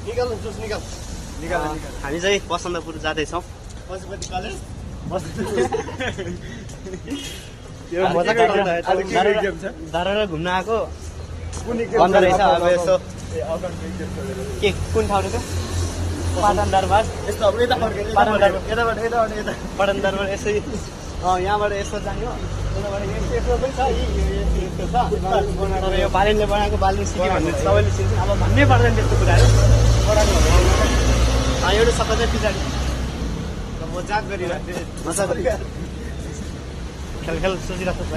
हामी चाहिँ बसन्तपुर जाँदैछौँ। धरार घुम्न आएको भन्दो रहेछ। अब यसो के कुन ठाउँ रहेछ? पाटन दरबार। पाटन दरबार यसै यहाँबाट यसो जाने हो। यताबाट यसो पनि छ, यस्तो छ। तर यो बालेनले बनाएको बालेन सिटी भन्ने सबैले चिन्छ। अब भन्नै पर्दैन त्यस्तो कुराहरू। एउटा सबै चाहिँ पछाडि मजाक गरिरहेको खेल सोचिरहेको छ।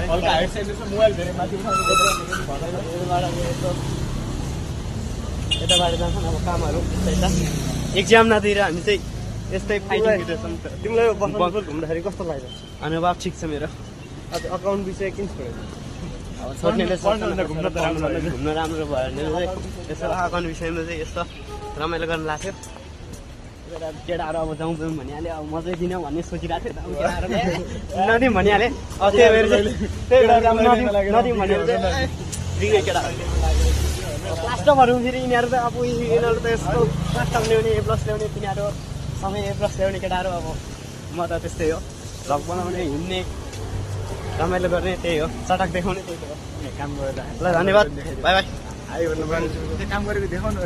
यताबाट जान्छन् अब कामहरू। एक्जाम नदिएर हामी चाहिँ यस्तै फाइटिङ भिडियोसम्म। तिमीलाई बसन्तपुर घुम्दाखेरि कस्तो लाग्यो? अनुभव ठिक छ मेरो। अकाउन्ट विषय किन छोड्यो? घुम्न राम्रो भयो भने चाहिँ यसो अकाउन्ट विषयमा चाहिँ यस्तो रमाइलो गर्न लाग्थ्यो। केटाहरू अब जाउँ भनिहालेँ। अब मजै दिने भन्ने सोचिरहेको थियो। नदिउँ भनिहालेँ। अब त्यही भएर नदिउँ भनेर चाहिँ दिने केटाहरू लास्ट भनौँ। फेरि यिनीहरू त अब यिनीहरू त यस्तो लास्ट ल्याउने A+ ल्याउने तिनीहरू सबै A+ ल्याउने केटाहरू। अब म त त्यस्तै हो। भ्लग बनाउने हिँड्ने रमाइलो गर्ने त्यही हो। चटक देखाउने त्यही हो काम गरेर। ल धन्यवाद, बाई बाई। काम गरेको देखाउनु अब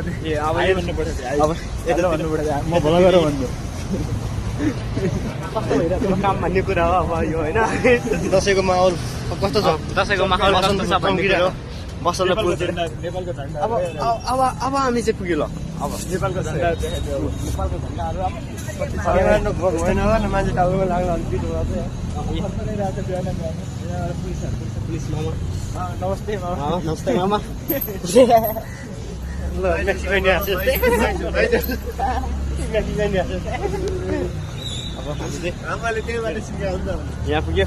म भला गरेर भन्छु। कस्तो भइरहेको काम भन्ने कुरा हो अब यो होइन। दसैँको माहौल कस्तो छ? दसैँको माहौल कस्तो छ भन्ने कुरा हो। बसन्तपुरतिर नेपालको झन्डा अब हामी चाहिँ पुग्यो। ल अब नेपालको झन्डा देखाइदियो। नेपालको झन्डाहरू अब होइन होला न, मान्छे टाउकोमा लाग्न अलिक पिरो भएको पुलिस मामा। नमस्ते नमस्ते मामा। ल मेक्सी बहिनी अब हामी चाहिँ आमाले त्यही बाटो सिकाउँछ। यहाँ पुग्यो।